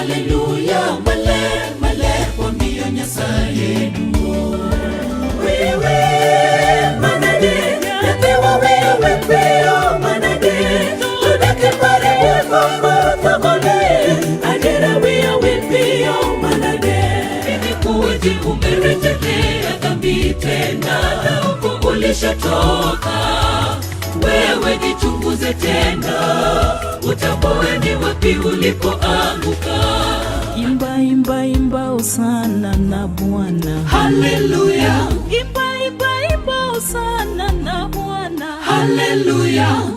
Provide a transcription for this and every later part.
Hallelujah, male, male, wamiyo nyasaye duo. Wewe, manade, natewa wewe peo, manade, tudake pare moko tamole, adera wewe wepeo, manade. Mimi kuji umerejelea dhambi tena, na uko ulishatoka. Wewe jichunguze tena, utambue ni wapi ulipoanguka. Imba, imba, imba usana na Bwana. Hallelujah. Imba, imba, imba usana na Bwana. Hallelujah.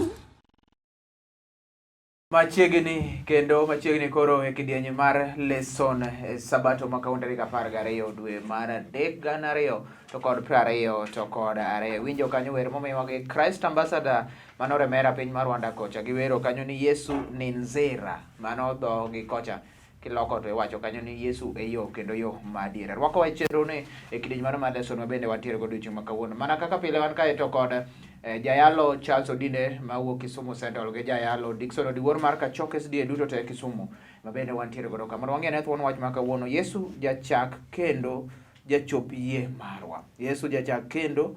Machiegni kendo machiegni koro e kidienje mar lesson sabato makaun tarik 12 dwe mar 3 to kod 20 to kod 2. Winjo kanyo wer momiwa gi Christ Ambassador manore mera piny mar Rwanda kocha giwero kanyo ni Yesu ni nzira mano dho gi kocha kiloko to iwacho kanyo ni Yesu e yo kendo yo madiere. Rwako wa chenro ni e kidienje mar lesson mabende watiere godo chieng' makawuono. Mana kaka pile wan kae to kod Jayalo Charles Odine mawuok Kisumu Central gi Jayalo Dickson Odiwuor mar Kachok SDA duto te Kisumu mabende wantiere godo kamano. Wang'e thuon wach makawuono Yesu Jachak Kendo Jachop Yie Marwa. Yesu Jachak Kendo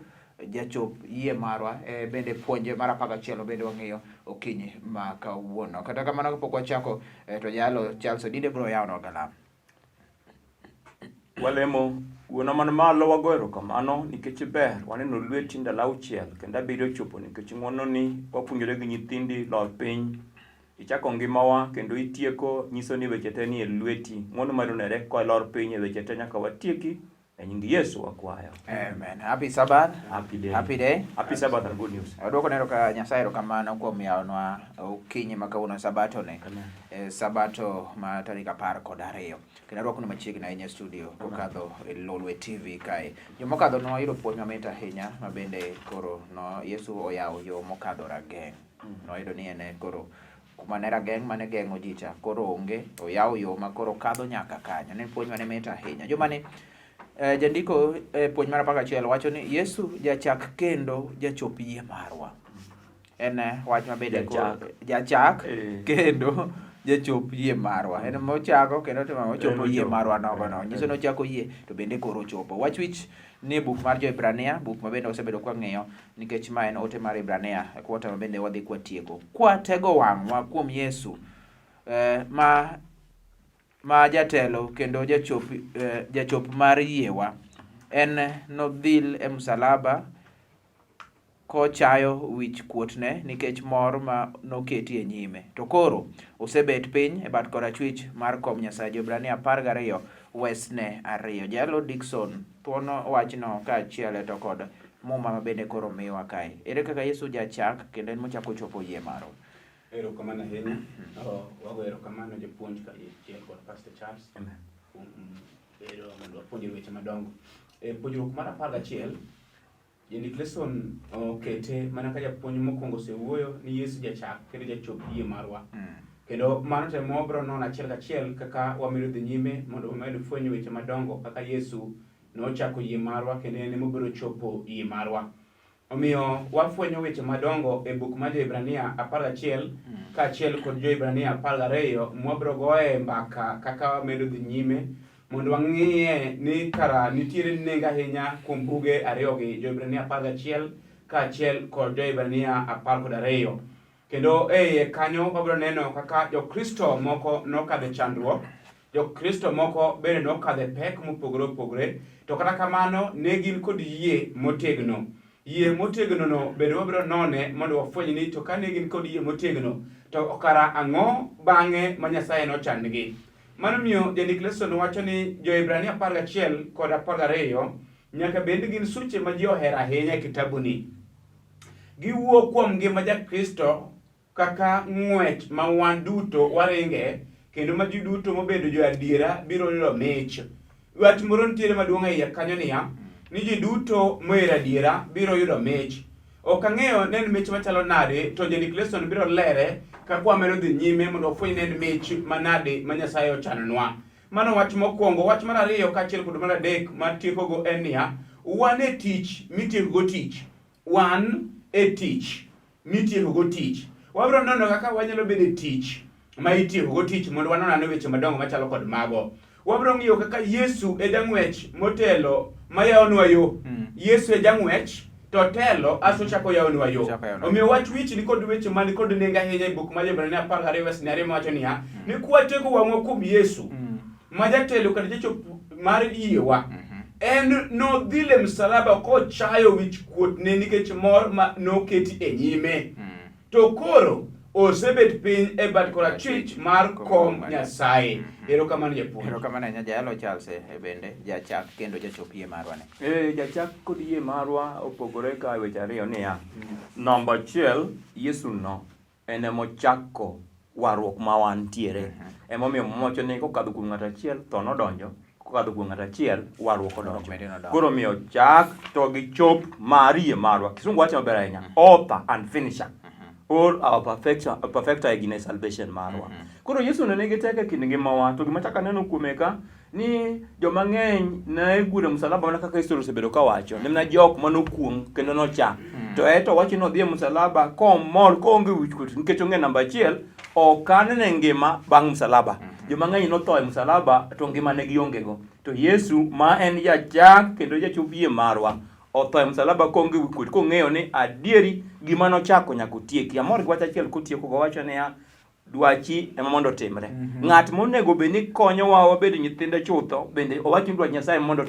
Jachop Yie Marwa bende puonje mar 11 bende wang'iyo okinyi makawuono. Kata kamano kapok wachako to Jayalo Charles Odine bro yawno galam. Walemo wuona man malo wagoero kamano nikech ber waneno lweti ndalo auchiel kendo abiro chopo nikech ng'wono ni wapuonjore gi nyithindi lor piny ichako ngimawa kendo itieko nyiso ni weche te ni e lweti ng'wono madonere kwa lor piny e weche te nyaka watieki e nying Yesu wakwayo. Amen. Happy Sabbath. Happy day. Happy day. Happy Sabbath and good news. Adwoko nero ka Nyasaye kamano kuom yawonwa okinyi makawuono sabato ne. Sabato ma tarik 12. Kendo adwoko machiegni ahinya studio kokadho e Lolwe TV kae. Jomokadho no yudo puonj mamit ahinya mabende koro no Yesu oyawo yo mokadho rageng'. No yudo ni ene koro kuma ne rageng' mane geng'o ji cha koro onge oyawo yo ma koro kadho nyaka kanyo. Ne puonj mane mit ahinya. Jomane jandiko puonj mar 11 wacho ni Yesu Jachak Kendo Jachop Yie Marwa. En wach mabende Jachak Kendo Jachop Yie Marwa. En mochako kendo to ochopo Yie Marwa nogo no. Nyiso no chako yie to bende koro chopo. Wach wich ni buk mar Jo-Hibrania, buk mabende osebedo kwa ng'iyo nikech ma en ote mar Hibrania kwota mabende wadhi kwa tieko. Kwa tego wang'wa kuom Yesu ma jatelo kendo jachop mar yiewa en nodhil e msalaba kochayo wich kuotne nikech mor ma noketi e nyime to koro osebet piny e bat korachwich mar kom Nyasaye. Jo-Hibrania 12 wesne 2. Jalo Dickson pono wachno kaachiel to kod muma mabende koro miwa kae. Ere kaka Yesu Jachak kendo en mochako chopo yie marwa. Erokamano ahinya. Wago erokamano japuonj ka chiel kod Pastor Charles. Pero mondo wapuonjre weche madongo. Puonjruok mar 11 Jendik lesson okete mana ka japuonj mokwongo osewuoyo ni Yesu Jachak kendo Jachop Yie Marwa. Kendo mano temo bro nono achiel kachiel kaka wamedo dhi nyime mondo wamed fwenyo weche madongo kaka Yesu nochako Yie Marwa kendo en mobiro chopo Yie Marwa. Omiyo wafwenyo weche madongo e buk mar Jo-Hibrania 11 kaachiel kod Jo-Hibrania 12 mwabiro goye mbaka kaka wamedo dhi nyime mondo wang'iye ni kara nitiere nengo ahinya kuom buge ariyogi Jo-Hibrania 11 kaachiel kod Jo-Hibrania 12. Kendo kanyo wabiro neno kaka jokristo moko nokadhe chandruok, jokristo moko bende nokadhe pek mopogore opogore, to kata kamano ne gin kod yie motegno. Yie motegno no bende wabiro none mondo wafweny ni to kane gin kod yie motegno to kara ang'o bang'e ma Nyasaye nochangi. Mano miyo jandik lesson wacho ni Jo-Hibrania 11 kod 12 nyaka bende gin suche ma ji ohero ahinya e kitabu ni. Giwuo kuom ngima jakristo kaka ng'wech ma wan duto waringe kendo ma ji duto mobedo jo adiera biro yudo mich. Wach moro nitiere maduong' e iye kanyo niya ni ji duto mohero adiera biro yudo mich. Ok ang'eyo ne en mich machalo nade to jandik lesson biro lere kaka wamedo dhi nyime mondo wafweny ne en mich manade ma Nyasaye ochanonwa. Mano wach mokwongo. Wach mar ariyo kaachiel kod mar adek matiekogo en niya wan e tich mitiekogo tich. Wan e tich mitiekogo tich. Wabiro nono kaka wanyalo bedo e tich ma itiyogo tich mondo wanon ane weche madongo machalo kod mago. Wabiro ng'iyo kaka Yesu e jang'wech motelo mayawonwa yo. Yesu e jang'wech to telo aso chako yawonwa yo. Omiyo wach wich ni kod weche man kod nengo ahinya e buk mar Jo-Hibrania 12:2 mawacho niya, ni kwatego wang'wa kuom Yesu ma jatelo kata jachop mar yiewa, en nodhile msalaba kochayo wich kuotne nikech mor ma noketi e nyime. To koro osebet piny e bat korachwich mar kom Nyasaye. Erokamano japuonj. Erokamano ahinya jayalo Charles bende Jachak Kendo Jachop Yie Marwa ne. Jachak kod Yie Marwa opogore ka weche ariyo niya. Namba achiel, Yesu no en emochako warruok ma wantiere. Emomiyo mowacho ni kokadho kuom ng'ato achiel tho nodonjo, kokadho kuom ng'ato achiel warruok odonjo. Koro omiyo chak to gi chop mar Yie Marwa. Kisungu wacho maber ahinya. Author and finisher. Or our perfecter in salvation marwa. Koro Yesu ne nigi teko kind ngimawa, to gima chaka neno kuome ka ni joma ng'eny ne gure msalaba mana kaka historia osebedo ka wacho. Nimna jok manokuong kendo nocha. To eto wacho no dhi msalaba komor koonge wichkuot nikech onge namba achiel okanne ngima bang' msalaba. Joma ng'eny notho e msalaba to ngima ne gionge go. To Yesu ma en Jachak kendo Jachop Yie Marwa otho e msalaba konge wichkuot kong'eyo ni adieri gima nochako nyaka otieki. Amor gi wach achiel kotieko go wacho niya, dwachi ema mondo otimre. Ng'at monego bed ni konyowa wabed nyithinde chutho bende owacho ni dwach Nyasaye mondo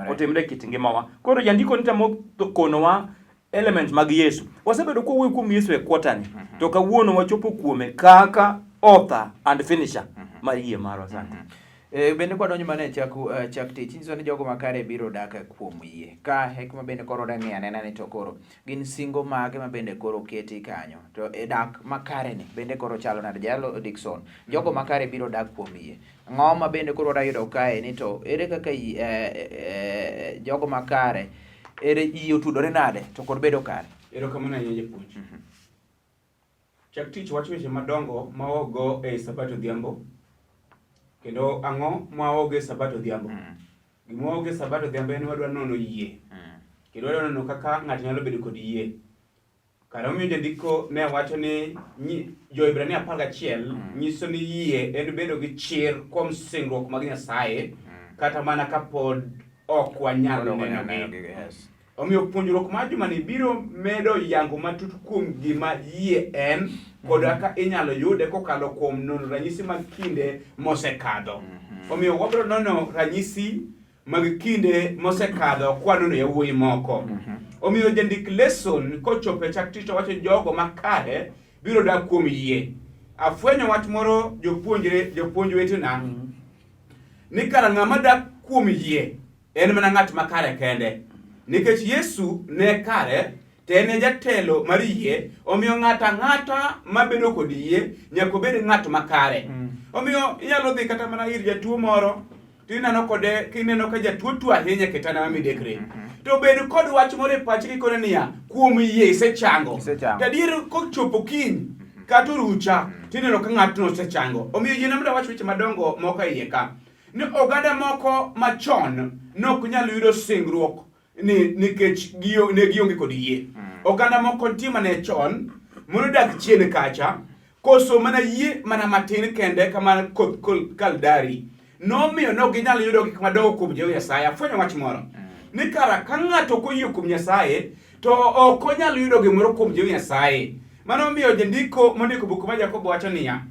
otimre kit ngimawa. Koro jandiko nitamo konowa element mag Yesu. Wasebedo kowuoyo kuom Yesu e kwotani, to kawuono wachopo kuome kaka author and finisher mar Yie Marwa sana. Bende kwadonjo mana e chak tich, nyiso ni jogo makare biro dak kuom yie. Ka hekma bende koro dang'i anena ni to koro gin singo mage ma bende koro keti kanyo. To e dak makare ni bende koro chalo nade jalo Dickson. Jogo makare biro dak kuom yie. Ng'oma bende koro dayudo kae ni to ere kaka jogo makare ere yie otudore nade to kod bedo kare. Erokamano ahinya japuonj. Chak tich wacho weche madongo ma ogo e Sabato odhiambo. Kendo ang'o mwaoge Sabato odhiambo? Gima waoge Sabato odhiambo en wadwa nono yie. Kendo wadwa nono kaka ng'ato nyalo bedo kod yie. Kara omiyo jandiko ne wacho ni Jo-Hibrania 11 nyiso ni yie en bedo gi chir kuom singruok mag Nyasaye kata mana kapod ok wanyal nenogi. Omiyo puonjruok mar jumani biro medo yango matut kuom gima yie en kod kaka inyalo yude kokalo kuom nono ranyisi mag kinde mosekadho. Omiyo wabiro nono ranyisi mag kinde mosekadho kwanono yawuoyi moko. Omiyo jandik lesson kochopo e chak tich wacho jogo makare biro dak kuom yie. Afwenyo wach moro jopuonj wetena ni kara ng'ama dak kuom yie en mana ng'at makare kende. Nikech Yesu ne kare, to en jatelo mar yie, omiyo ng'ata mabedo kod yie nyaka bed ng'at makare. Omiyo inyalo dhi kata mana ir jatuo moro, to ineno kode kineno ka jatuo tuo ahinya ketana mamidekre. To bed kod wach moro e pachgi kone niya, kuom yie isechango. To adier kochopo kiny kata orucha, tineno ka ng'atno osechango. Omiyo yie namda wach weche madongo moko e iye ka. Ni oganda moko machon nok nyalo yudo singruok nikech ne gionge kod yie. Oganda moko nitie mane chon mondo dak chien kacha koso mana yie mana matin kende kama kaldari nomiyo no ginyalo yudo gik madongo kuom Jehova Nyasaye. Afwenyo wach moro ni kara ka ng'ato koyie kuom Nyasaye to ok onyalo yudo gimoro kuom Jehova Nyasaye. Mano miyo jandiko mondiko buk mar Jakobo wacho niya,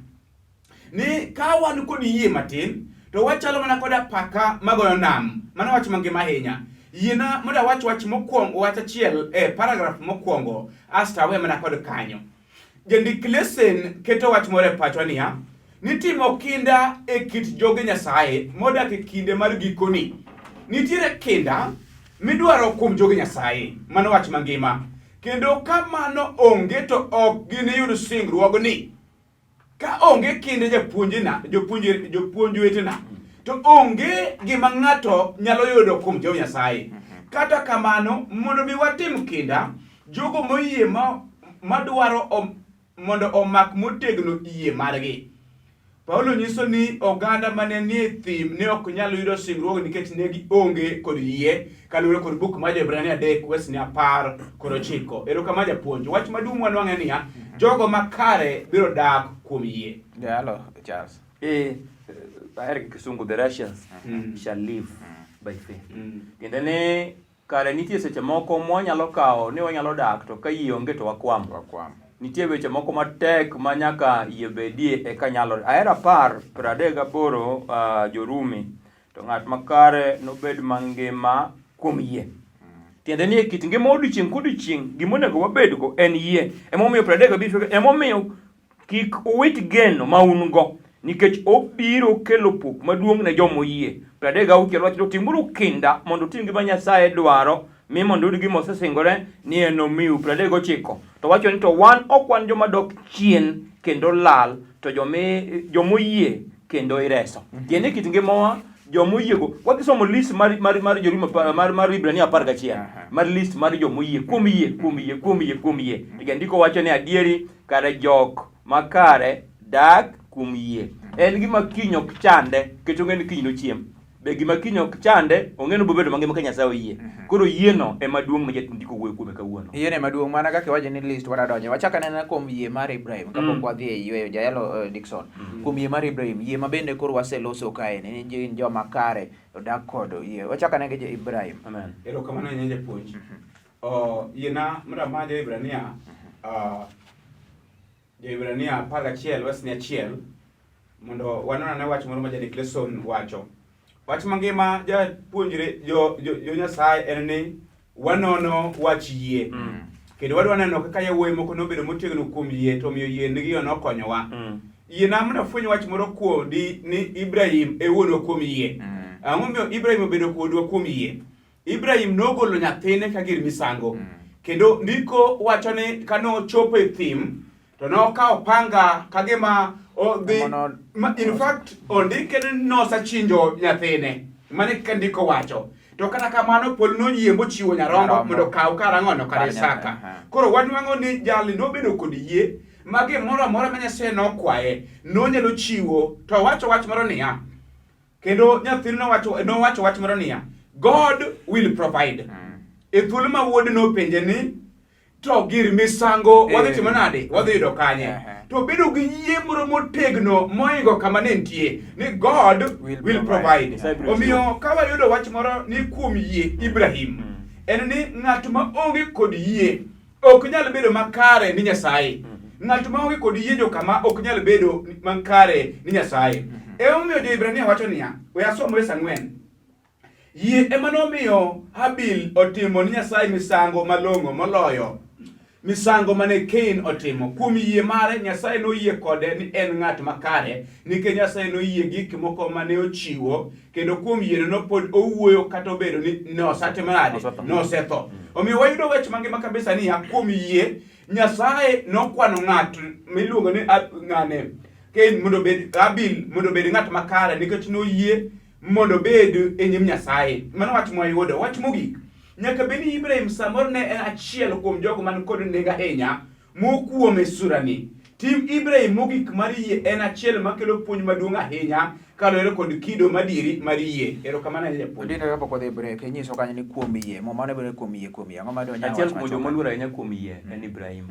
ni ka wan kod yie matin to wachalo mana kod apaka magoyo nam. Mano wach mangima ahinya. Yiena moda wach mokwongo wach achiel e paragraph mokwongo asta we mana kod kanyo. Jandik lesson keto wach moro e pacho niya, nitimo kinda e kit joge Nyasaye modak e kinde mar gikoni. Nitiere kinda midwaro kuom joge Nyasaye. Mano wach mangima. Kendo kamano onge to ok giniyud singruogni. Ka onge kinde jopuonj wetena to onge gima ng'ato nyalo yudo kuom Jehova Nyasaye. Kata kamano mondo mi watim kinda, jogo moyie madwaro mondo omak motegno yie margi. Paulo nyiso ni oganda mane nie thim ne ok nyalo yudo singruok nikech ne gionge kod yie kaluwore kod buk mar Jo-Hibrania 3:10-9. Erokamano japuonj. Wach maduong' wanwang'e niya, jogo makare biro dak kuom yie. Hello, Charles. Ahero kisungu, the righteous shall live by faith. Kendo ne kare nitie seche moko mwanyalo kawo ni wanyalo dak to ka yie onge to wakwam. Nitie weche moko matek ma nyaka yie bedie eka nyalo. Ahero 38 Jorumi, to ng'at makare nobed mangima kuom yie. Tiende ni kit ngima odiochieng' kodiochieng' gimonego wabedgo en yie. Emomiyo 35 emomiyo kik uwit geno ma un go, nikech obiro kelo pok maduong' ne jomo yie. 36 wacho timuru kinda mondo utim gima Nyasaye dwaro, mi mondo uyud gima osesingore ni enomiu. 39 to wacho ni to wan ok wan joma dok chien kendo lal, to jomoyie kendo ireso. Tiende kit ngimawa jomoyiego. Wakisomo list mar Jorumi mar Ibrania 11 mar list mar jomoyie kuom yie. Ndiko wacho ni adieri kare jok makare dak kuom yie. En gima kiny ok chande, kech ong'e ni kiny nochiem. Be gima kiny ok chande, ong'e ni bobedo mangima ka Nyasaye oyie. Koro yieno ema duong' ma jatindiko wuoyo kuome kawuono. Yieno ema duong' mana kaka wacho ni list wadadonje. Wachaka nena kuom yie mar Ibrahim kapok wadhi e yweyo Jayalo Dickson. Kuom yie mar Ibrahim, yie ma bende koro waseloso kae ni joma kare odak kod yie. Wachaka nena ge Ibrahim. Amen. Erokamano ne japuonj. Yiena mar Jo-Hibrania Jo-Hibrania 11:1 mondo wanone wach moro ma Jadik Lesson wacho. Wach mangima japuonjre jo Nyasaye en ni wanono wach yie. Kendo wadwa neno kaka yawuoyi moko nobedo motegno kuom yie, to miyo yie nigi nokonyowa. Yie namna fwenyo wach moro kuodi ni Ibrahim e wuonwa kuom yie. Ang'o miyo Ibrahim obedo kuodwa kuom yie? Ibrahim nogolo nyathine ka gir misango. Kendo ndiko wacho ni kanochopo e thim to nokawo panga kagima in fact ondike ni nosachinjo nyathine. Mane kandiko wacho. To kata kamano pol noyie mochiwo nyarombo mondo kaw karang'ono kar Isaka. Koro wanwang'o ni jali nobedo kod yie ma gimoro amora ma Nyasaye nokwaye nonyalo chiwo. To wacho wach moro niya, kendo nyathine nowacho wach moro niya, God will provide. E thuolo ma wuod nopenje ni to gir misango wadhi timo nade, wadhi yudo kanye. To bedo gi yie moro motegno moingo kama ne nitie ni God will provide. Omiyo ka wayudo wach moro ni kuom yie Ibrahim, en ni ng'at ma onge kod yie ok nyal bedo makare ni Nyasaye. Ng'at ma onge kod yie jo kama ok nyal bedo makare ni Nyasaye. Omiyo Jo-Hibrania wacho niya, we asom wes 4. Yie ema nomiyo Habil otimo ni Nyasaye misango malong'o moloyo misango mane Cain otimo. Kuom yie mare Nyasaye noyie kode ni en ng'at makare, nikech Nyasaye noyie gik moko mane ochiwo, kendo kuom yie no pod owuoyo kata obedo ni nosatimo nade, nosetho. Omiyo wayudo wach mangima kabisa ni kuom yie Nyasaye nokwano ng'at miluongo ni Cain mondo bed Habil mondo bed ng'at makare, nikech noyie mondo bed e nyim Nyasaye. Mano wach mwayudo. Wach mogik, nyaka beni Ibrahim samoro ne en achiel kuom jogo man kod nengo ahinya mokuome surani. Tim Ibrahim mogik mar yie en achiel makelo puonj maduong' ahinya kaluwore kod kido madieri mar yie. Erokamano ne japuonj. Ndine kapok wadhi break, inyiso kanyo ni kuom yie, mane bende kuom yie. Ang'o ma dwa nyawa achiel kuom joma luor ahinya kuom yie en Ibrahim.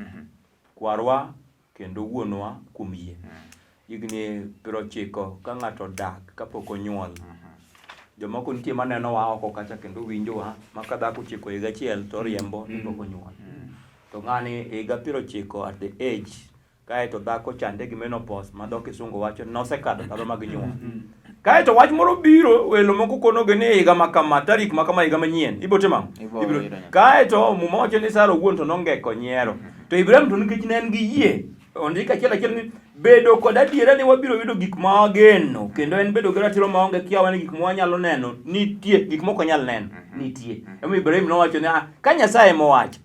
Kwarwa kendo wuonwa kuom yie. Higni 90 ka ng'ato dak kapok onyuol. Jomoko nitie maneno wa oko kacha kendo winjowa maka dhako chiko higa achiel to riembo ni pok onyuol. To ng'ani higa 90 at the age kae to dhako chande gi menopause ma dho kisungu wacho nosekadho ndalo mag nyuol. Kae to wach moro biro, welo moko konoge ni higa makama, tarik makama higa manyien ibiro timo. Kae to muma wacho ni Sara wuon to nongeko nyiero. To Ibrahim to nikech ne en gi yie, ondika achiel ni bedo kod adiera ni wabiro yudo gik ma wageno, kendo en bedo gi ratiro maonge kiawa ni gik ma wanyalo neno nitie, gik moko nyal neno nitie. Emo Ibrahim nowacho ni ka Nyasaye mowacho.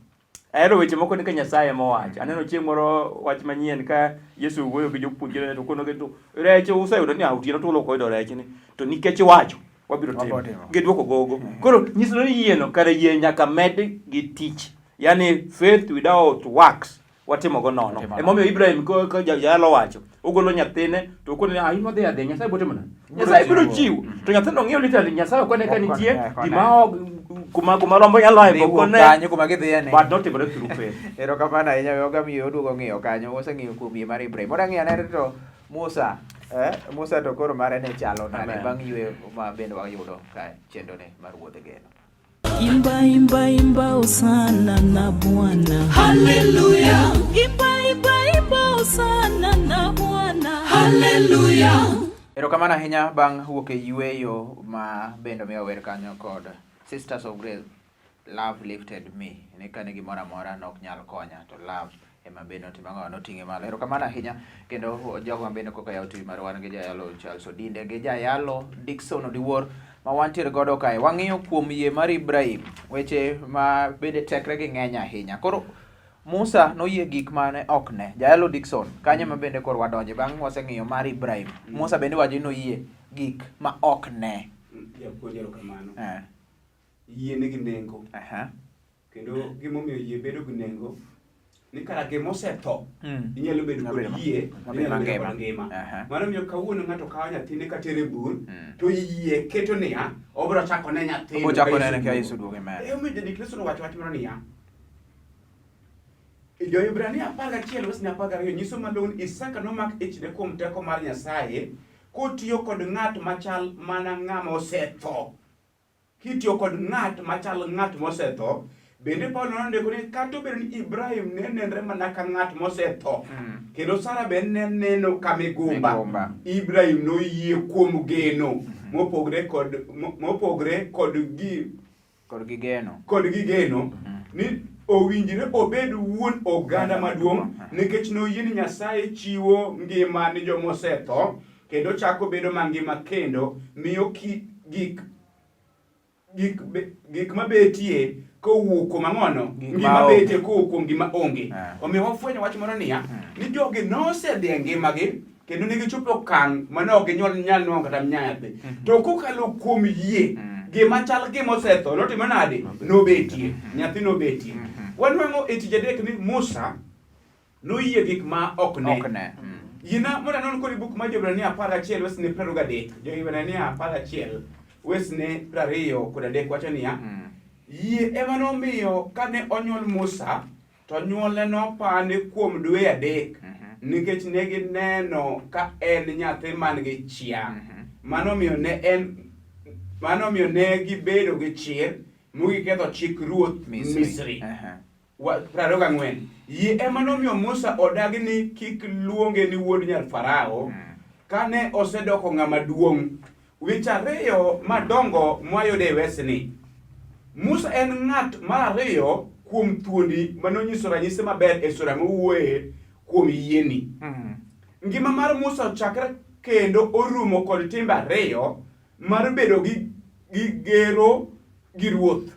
Ahero weche moko ni ka Nyasaye mowacho. Aneno chieng' moro wach manyien ka Yesu wuoyo gi jopuonjre to kono to reche useyudo ni otieno to ulo koyudo reche ni to nikech wacho wabiro timo gidwoko gogo. Koro nyiso ni yieno kare yie nyaka med gi tich, yani faith without works watimo go nono. Emomiyo Ibrahim ko Jayalo wacho ogolo nyathine to kone in wadhi adhi Nyasaye bote mana Nyasaye biro chiwo to nyathino ng'iyo literally Nyasaye kone ka nitie gima kuma rombo nyalo ae kone kanyo kuma gidhiye ne but not timore through faith. Erokamano ahinya yoga miyo oduogo ng'iyo kanyo oseng'iyo kuom yie mar Ibrahim. Moda ng'iyo ane to Musa Musa to koro mare ne chalo nade bang' ywe ma bende wayudo ka chendone mar wuodh geno. Imba imba imba osana na Bwana. Hallelujah. Imba imba imba osana na Bwana. Hallelujah. Erokamano ahinya bang' wuok e yweyo ma bende miyo wer kanyo kod Sisters of Grace, Love Lifted Me. Ne kane gimoro amora nok nyal konya to love ema bende otima noting'e malo. Erokamano ahinya kendo jogo ma bende koka yaw TV mar wan gi jayalo Charles Odinde gi jayalo Dickson Odiwuor ma wantiere godo kae. Wang'iyo kuom yie mar Ibrahim, weche ma bende tekre gi ng'eny ahinya. Koro Musa noyie gik mane ok ne. Jayalo Dickson kanyo ma bende koro wadonje bang' waseng'iyo mar Ibrahim. Musa bende waje noyie gik ma ok ne. Japuonj erokamano. Yie nigi nengo. Kendo gimomiyo yie bedo gi nengo ni kara gimosetho inyalo bedo kod yie inyalo bedo kod ngima. Mano miyo kawuono ng'ato kawo nyathine katere bur to yie keto niya obiro chako ne nyathine. Obiro chako ne ka Yesu duogo mare. Omiyo jadik Yesu nowacho wach moro niya Jo-Hibrania 11 wesni 12 nyiso malong'o ni Isaka nomak ichne kuom teko mar Nyasaye kotiyo kod ng'at machal mana ng'ama osetho. Kitiyo kod ng'at machal ng'at mosetho, bende Paulo nondiko ni kata obedo ni Ibrahim ne nenre mana ka ng'at mosetho kendo Sara bende ne neno ka migumba. Ibrahim noyie kuom geno mopogre kod gigeno ni owinjire obed wuon oganda maduong' nikech noyie ni Nyasaye chiwo ngima ni jomosetho kendo chako bedo mangima kendo miyo gik mabetie kowuok kuom ang'ono ngima betie kowuok kuom gima onge. Omiyo wafwenyo wach moro niya ni jogi nosedhi e ngimagi kendo negichopo okang' mane ok ginyal nwang'o kata nyathi to kokalo kuom yie gima chal gimosetho notimo nade nobetie nyathi nobetie. Wanwang'o e tije adek ni Musa noyie gik ma ok ne. Yina mondo anon kod buk mar Jo-Hibrania 11 wesne 23. Jo-Hibrania 11 wesne 23 wacho niya yie ema nomiyo kane onyuol Musa to nyuolne nopande kuom dwe 3 nikech ne gineno ka en nyathi man gi chia. Mano miyo ne gibedo gi chir mugiketho chik ruoth Misri. 24 yie ema nomiyo Musa odagi ni kik luonge ni wuod nyar Farao kane osedoko ng'ama duong'. Weche ariyo madongo mwayudo e wesni. Musa en ng'at mar ariyo kuom thuondi manonyiso ranyisi maber e sura mowuoye kuom yieni. Ngima mar Musa ochakre kendo orumo kod timbe ariyo mar bedo gi gero gi ruoth.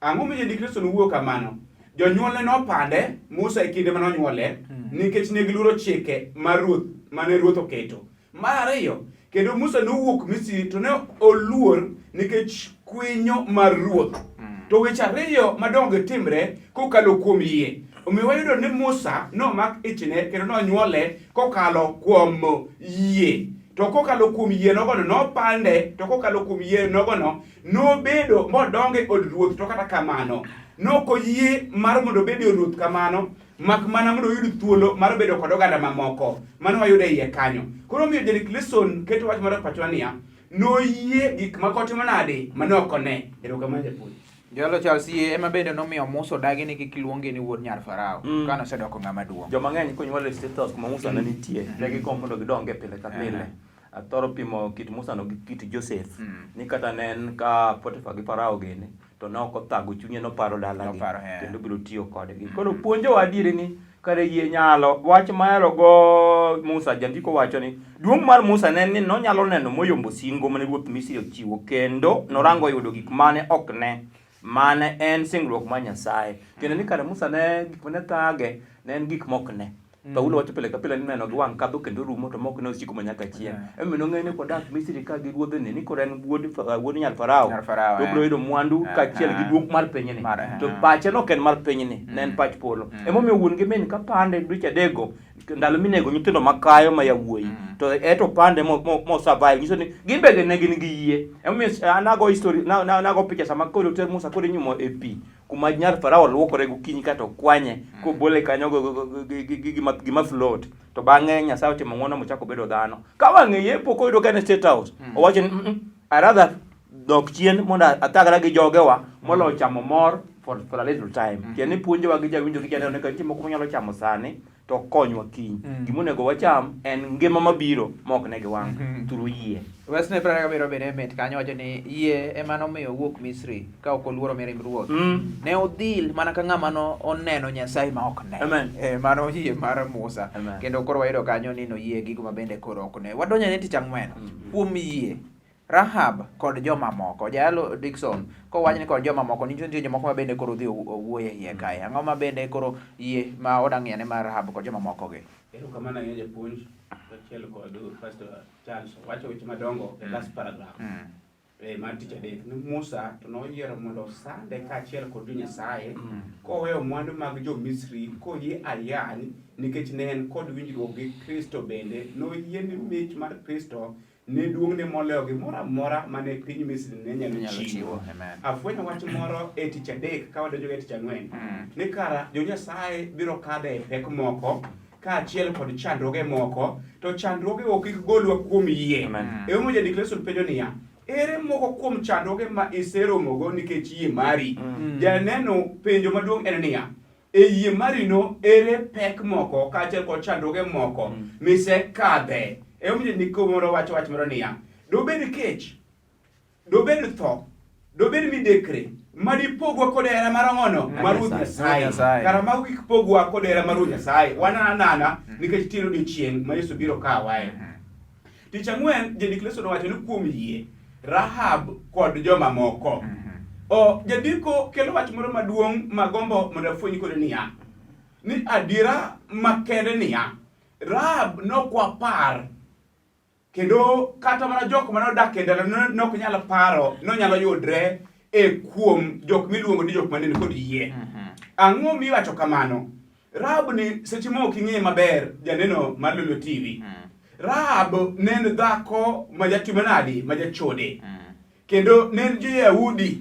Ang'o miyo jadik Kristo nowuoyo kamano? Jonyuolne nopande Musa e kinde manonyuole nikech ne giluoro chike mar ruoth mane ruoth oketo. Mar ariyo kendo Musa nowuok Misri to ne oluor nikech kwinyo mar ruoth. To weche ariyo madongo timre kokalo kuom yie. Omiyo wayudo ni Musa nomak ichne kendo nonyuole kokalo kuom yie. To kokalo kuom yie nogono nopande, to kokalo kuom yie nogono nobedo modonge od ruoth. To kata kamano nokoyie mar mondo obedie od ruoth kamano mak mana mondo oyud thuolo mar bedo kod oganda mamoko. Mano wayudo iye kanyo. Koro miyo Jadik Lesson keto wach moro pacho niya noyie gik makotimo nade manoko ne. Erokamano japuonj. Jalo Charles Yie ema bende nomiyo Musa odagi ni kik luonge ni wuod nyar Farao kane osedoko ng'ama duong'. Joma ng'eny konyuol e status kuma Musa ne nitie negigombo mondo gidonge pile ka pile. Athoro pimo kit Musa no gi kit Joseph ni kata ne en ka Potifa gi Farao gini to ne ok othago chunye noparo dalagi kendo biro tiyo kodgi. Koro puonjowa adieri ni kare yie nyalo. Wach mahero go Musa, jandiko wacho ni duong' mar Musa ne ni nonyalo neno moyombo singo mane ruoth Misri ochiwo kendo norango yudo gik mane ok ne mane en singruok mar Nyasaye. Kendo ni kare Musa ne gik mane thage ne en gik mok ne. Paulo wacho pile ka pile neno gi wang' kadho kendo rumo to mok ne osiko manyaka chieng'. Emino ng'eni kodak Misri ka gi ruodhe ne ni koren wuod nyar Farao. To bro yudo mwandu kaachiel gi duong' mar pinyni. To pache no ken mar pinyni, ne en pach polo. Emomiyo wuon gi min ka pande dweche adekgo ndalo minego nyithindo makayo ma yawuoyi to eto pande mo survive nyiso ni gin be ne gin gi yie. Emomiyo nago history nago picha sama koro ter Musa koro inyumo e pi kuma nyar Farao luokore gokinyi kato kwanye kobole kanyo gima float to bang'e Nyasaye otimo ng'wono mochako bedo dhano. Ka wang'e yepo koyudo ka ne State House owacho ni I rather dok chien mondo atagara gi jogewa molo chamo mor for a little time. Tieni puonjowa gi jawinjo gi janeno ka nitie moko manyalo chamo sani to konywa kiny. Gimonego wacham en ngima mabiro mok ne giwang' through yie. Wesne prara biro bene met kanyo wacho ni yie ema nomiyo wuok Misri ka ok oluoro mirimb ruoth. Ne odhil mana ka ng'ama oneno Nyasaye ma ok ne. Mano yie mar Musa. Kendo koro wayudo kanyo ni no yie gigo mabende koro ok ne. Wadonjo ne tich ang'wen kuom yie. Rahab kod joma moko. Jalo Dickson kowacho ni kod joma moko nitie jomoko ma bende koro dhi owuoye yie kae. Ang'o ma bende koro yie ma odang'iyane mar Rahab kod joma moko gi. Kamano ahinya japuonj achiel kod Pastor Charles wacho weche madongo e last paragraph. Mar tich adek ni Musa to noyiero mondo sande kaachiel kod Nyasaye koweyo mwandu mag jo Misri koyie ayany nikech ne en kod winjruok gi Kristo bende noyie ni mich mar Kristo ne duong'ne moloyo gimoro amora mane piny Misri ne nyalo chiwo. Afwenyo wach moro e tich adek ka wadonjo e tich ang'wen ni kara jo Nyasaye biro kadhe e pek moko kaachiel kod chandruoge moko to chandruoge ok kik golwa kuom yie. Emomiyo Jadikleson penjo niya, ere moko kuom chandruoge ma iseromogo nikech yie mari? Janeno penjo maduong' en niya, e yie mari no ere pek moko kaachiel kod chandruoge moko misekadhe? Emomiyo Nikomoro wacho wach moro niya, dobed kech, dobed tho, dobed midekre, madipogwa kod hera mar ang'ono mar Ruoth Nyasaye. Kara mago kik pogwa kod hera mar Ruoth Nyasaye. Wananana nikech tiero odiochieng' ma Yesu biro kawae. Tich ang'wen Jadikleson wacho ni kuom yie Rahab kod joma moko. Jadiko kelo wach moro maduong' magombo mondo afweny kod niya, ni adiera makende niya, Rahab nokwa par kendo kata mana jok mane odak e dala nok nyalo paro nonyalo yudre e kuom jok miluongo ni jok mane kod yie. Ang'o miwacho kamano? Rahab ni seche moko ing'e maber janeno mar Lolwe TV. Rahab ne en dhako ma jatimo nadi ma jachode. Kendo ne en Jo-Yahudi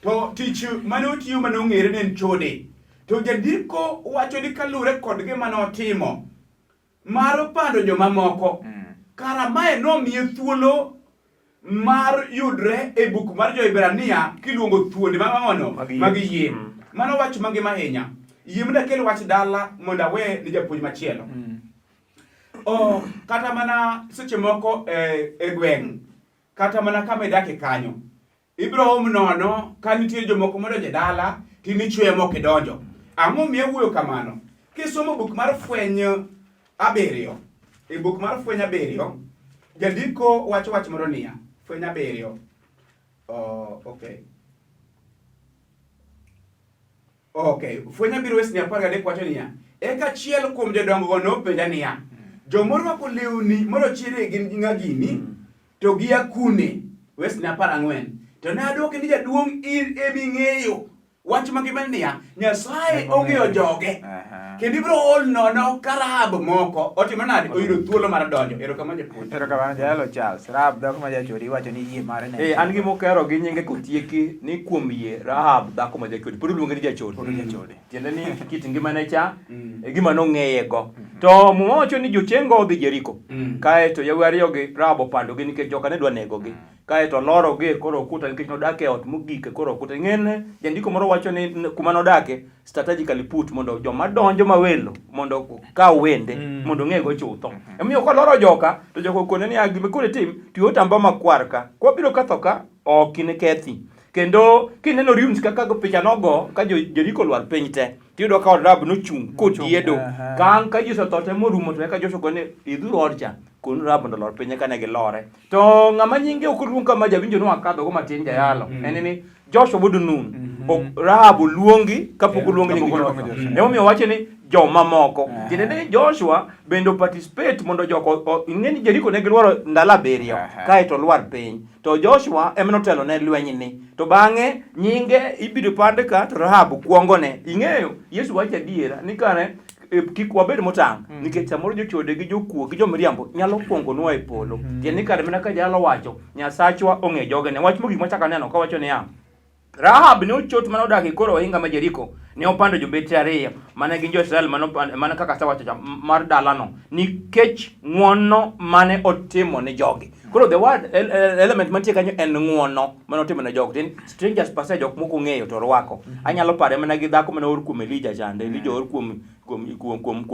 to tich mane otiyo mane ong'ere ne en chode. To jandiko wacho ni kalure kod gima notimo mar pando joma moko. Kara mae nomiye thuolo mar yudre e buk mar Jo-Hibrania kiluongo thuonde mang'ono mag yie. Mano wach mangima ahinya. Yie mondo akel wach dala mondo awe ni japuonj machielo. Kata mana seche moko e gweng' kata mana kama idake kanyo ibiro nono ka nitie jomoko modonjo e dala tinichwe moko idonjo. Ang'o miyo wuoyo kamano? Kisomo buk mar Fweny 7, e buk mar Fweny 7 jandiko wacho wach moro niya, Fweny 7 Fweny 7 wesni 13 wacho niya, eka achiel kuom jodongo nopenja niya, jomorwako lewni morochire gin ng'agini to gi akune. Wesni 14 to ne adwoke ni jaduong' in eming'eyo wach mangima niya, Nyasaye ong'eyo joge kendo ibiro ol nono ka Rahab moko otimo nadi oyudo thuolo mar donjo. Erokamano japuonj. Erokamano Jalo Charles. Rahab dhako ma jachode iwacho ni yie mare ne. An gima okero gi nyinge kotieki ni kuom yie Rahab dhako ma jachode pod iluonge ni jachode. Tiende ni kit ngimane cha e gima nong'eyego. To muma wacho ni jocheng'go odhi Jeriko. Kae to yawuoyi ariyogi Rahab opandogi nikech joka ne dwa negogi. Kae to lorogi koro okuta nikech nodake ot mogik koro okuta. Ng'ene jandiko moro wacho ni kuma nodake strategically put mondo joma donjo mawelo mondo kaw wende mondo ng'ego chutho. Emomiyo koloro joka to joka okone ni gima kore tim tiyo tamba makwar ka. Kwa biro katho ka ok inekethi. Kendo kineno ruins kaka picha nogo ka Jeriko lwar piny te. Tiyudo ka Rahab nochung' kotiedo. Kang ka Yesu thote morumo to eka Joshua gone idhuru odcha. Kun Rahab ndo lor piny kane gilore. To ng'ama nyinge ok oluong kama jawinjo no akadho go matin jayalo. En ni Joshua wuod Nun Rahab luongi kapok luongi nying Joshua. Emomiyo wacho ni joma moko. Tiende ni Joshua bendo participate mondo joko ing'eni Jericho ne gilwaro ndalo 7 kae to lwar piny. To Joshua ema notelo ne lweny ni. To bang'e nyinge ibido pande ka to Rahab kuongone. Ing'eyo Yesu wacho adiera ni kare kik wabed motang' nikech samoro jochode gi jokuo gi jomiriambo nyalo kuongo nwa e polo. Tiende ni kare mana ka jalo wacho Nyasachwa ong'e joge ne. Wach mogik machaka neno ka wacho niya Rahab ne ochot mane odak e koro ohinga ma Jericho ne opando jobete 2 mane gin jo-Israel mane kaka sawacho mar dalano nikech ng'wono mane otimo ne jogi. Koro the word element mantie kanyo en ng'wono mane otimo ne jogi. Tin strangers pass jok moko ng'eyo to rwako. Anyalo pare mana gi dhako mane or kuom Elijah chande, Elijah or kuom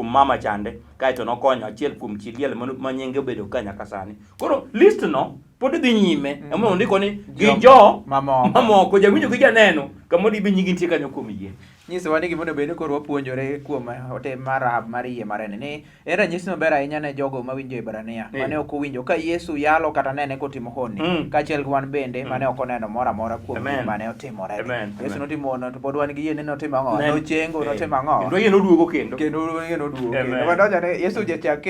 mama chande kae to nokonyo achiel kuom chiliel manyenge obedo ka nyaka sani. Koro list no pod dhi nyime emo ndiko ni gi jo mamoko jawinjo gi janeno kamodi bi nyigi nitie kanyo kuom yie. Nyiso wani gimondo bende koro wapuonjore kuom ote mar Rahab mar yie marene ni era ranyisi maber ahinya ne jogo mawinjo Yebrania mane ok owinjo ka Yesu yalo kata nene kotimo honni kaachiel gi wan bende mane ok oneno moro amora kuom mane otimore. Yesu notimo hono to pod wan gi yie ni notimo ang'o, nochengo notimo ang'o kendo yie noduogo kendo yie noduogo kendo wadonjone Yesu Jachak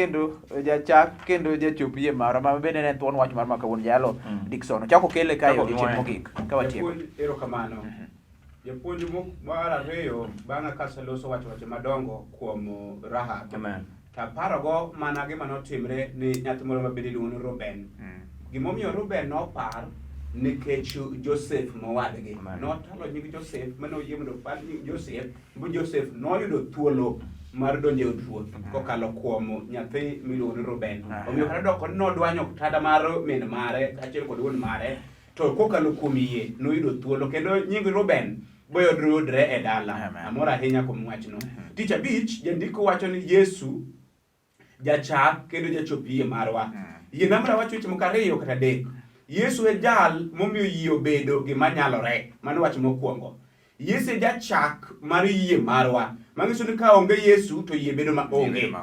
Kendo Jachop Yie Marwa ma bende ne thuon wach mar makawuono jalo Dickson chako kele kae odiochieng' mogik ka watieko. Erokamano. Japuonj mar ariyo bang'e kaseloso wache madongo kuom Rahab. Taparogo mana gima notimre ni nyathi moro mabende iluongo ni Reuben. Gimomiyo Reuben nopar nikech Joseph mowadgi. Notalo nying Joseph mane oyie mondo opar nying Joseph, bu Joseph noyudo thuolo mar donjo e od ruoth kokalo kuom nyathi miluongo ni Reuben. Omiyo kata doko nodwanyo tada mar min mare achiel kod wuon mare to kokalo kuom yie noyudo thuolo kendo nying Reuben boyudre e dala. Amor ahinya kuom wachno. Tich abich jandiko wacho ni Yesu Jachak Kendo Jachop Yie Marwa. Yie namra wacho weche moko 2 kata 3. Yesu e jal momiyo yie obedo gima nyalore. Mano wach mokwongo. Yesu e jachak mar yie marwa. Manyiso ni ka onge Yesu to yie bedo maonge.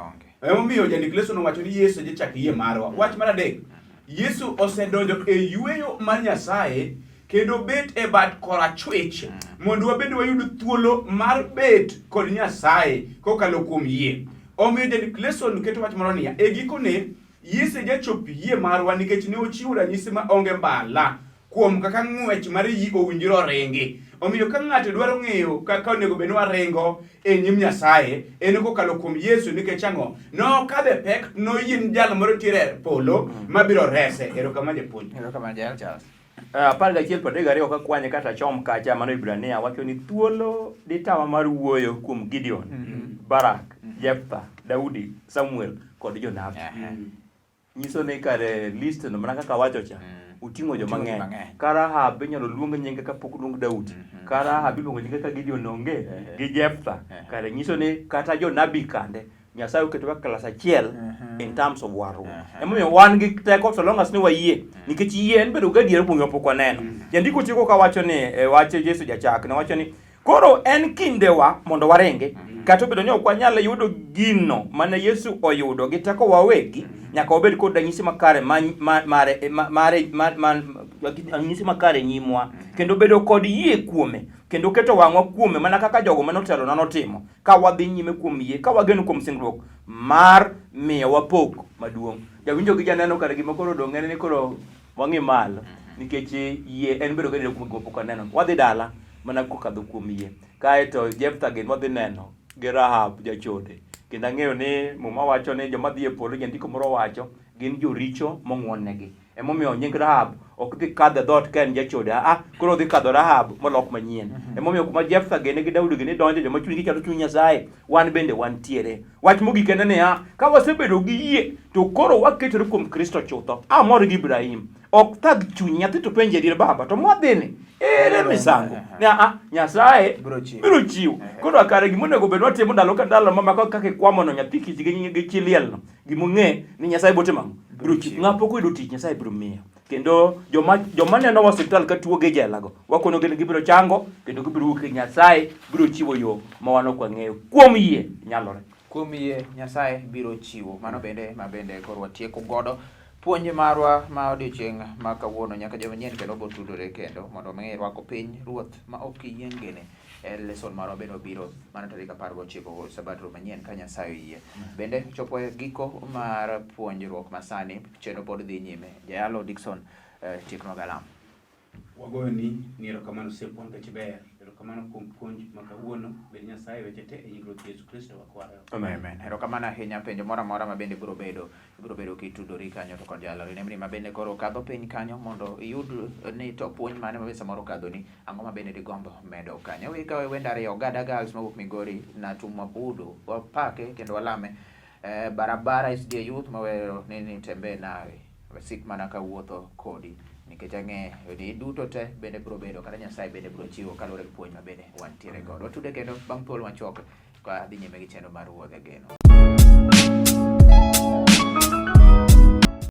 Emomiyo jandiko Yesu nowacho ni Yesu e jachak yie marwa. Wach mar 3. Yesu osedonjo e yweyo mar Nyasaye kendo bet e bad korachwich mondo wabed wayud thuolo mar bet kod Nyasaye kokalo kuom yie. Omiyo jandiko Yesu keto wach moro niya e gikone Yesu Jachop Yie Marwa nikech ne ochiwo ranyisi ma onge mbala kuom kaka ng'wech mar yie owinjore ringi. Omiyo ka ng'ato dwaro ng'eyo kaka onego bed waringo e nyim Nyasaye en kokalo kuom Yesu nikech ang'o no kadhe pek no yin jal moro tiere polo mabiro rese. Erokamano japuonj. Erokamano jal Charles. 11:32 ka kwanye kata chom kacha mano Ibrania wacho ni thuolo ditawa mar wuoyo kuom Gideon, Barak, Jephthah, Daudi, Samuel kod Jonabi. Nyiso ni kare list no mana kaka wacho cha uting'o joma ng'eny. Ka Rahab inyalo luong nyinge kapok luong Daudi. Ka Rahab iluongo nyinge ka Gideon onge gi Jephthah. Kare nyiso ni kata Jonabi kande Nyasaye oketo ka klas achiel in terms of warruok. Emomiyo wan gi teko so long as ni wayie nikech yie en bedo gadier kuom pok waneno. Jandiko tieko ka wacho ni wache Yesu Jachak ne wacho ni koro en kindewa mondo waringe kata obedo ni ok wanyal yudo gino mane Yesu oyudo gi teko wawegi nyaka obed kod ranyisi makare ranyisi makare nyimwa kendo bedo kod yie kuome kendo keto wang'wa kuome mana kaka jogo mane otelo nanotimo ka wadhi nyime kuom yie ka wageno kuom singruok mar miyo wapok maduong'. Jawinjo gi janeno kare gima koro dong' en ni koro wang'i malo nikech yie en bedo gadier kuom pok waneno. Wadhi dala mana kokadho kuom yie. Kae to Jephthah gin wadhi neno gi Rahab jachode. Kendo ang'eyo ni muma wacho ni joma dhi e polo jandiko moro wacho gin joricho mong'wonnegi. Emomiyo nying Rahab ok dhi kadho dhoot ka en jachode. Koro dhi kadho Rahab molok manyien. Emomiyo kuma Jephthah gene gi Daudi gini donjo joma chunygi chalo chuny Nyasaye wan bende wantiere. Wach mogik en niya ka wasebedo gi yie to koro waketore kuom Kristo chutho. Amor gi Ibrahim ok thag chuny nyathi to penje dir baba to mwadhini ere misango Nyasaye biro chiwo. Koro akare gimonego bed watimo ndalo ka ndalo mamako kaka kwamono nyathi kich gi chiliel no gimong'e ni Nyasaye botimo biro chiwo. Ng'apo koyudo tich Nyasaye biro miyo. Kendo joma neno wa hospital ka tuo ge jelago wakono gene gibiro chango kendo gibiro wuok Nyasaye biro chiwo yo ma wan ok wang'eyo kuom yie nyalore. Kuom yie Nyasaye biro chiwo. Mano bende koro watieko godo puonj marwa ma odiochieng' ma kawuono nyaka joma nyien kendo botudore kendo mondo mang'e rwako piny ruoth ma ok yiengene. Lesson marwa bende obiro mana tarik 19 Sabato manyien ka Nyasaye oyie. Bende chopo e giko mar puonjruok masani chenro pod dhi nyime. Jayalo Dickson tikno galam. Wagoyoni ni erokamano sepuon keche ber. Erokamano kuom puonj ma kawuono. Bed Nyasaye weche te e nying Ruoth Yesu Kristo wakwayo. Amen. Erokamano ahinya penjo moro amora ma bende ibiro bedo kitudori kanyo to kod jalo. Nembni ma bende koro kadho piny kanyo mondo iyud ni to puonj mane ma samoro kadho ni ang'o ma bende digombo medo kanyo. Wika wenda ariyo Ogada Girls mawuok Migori na tumwabudu wapake kendo walame barabara SDA Youth mawero ni tembe nawe wasik mana kawuotho kodi nikech ang'e ni duto te bende biro bedo kata Nyasaye bende biro chiwo kaluwore gi puonj ma bende wantiere godo. Watude kendo bang' thuolo machuok ka dhi nyime gi chenro mar WUODH GENO.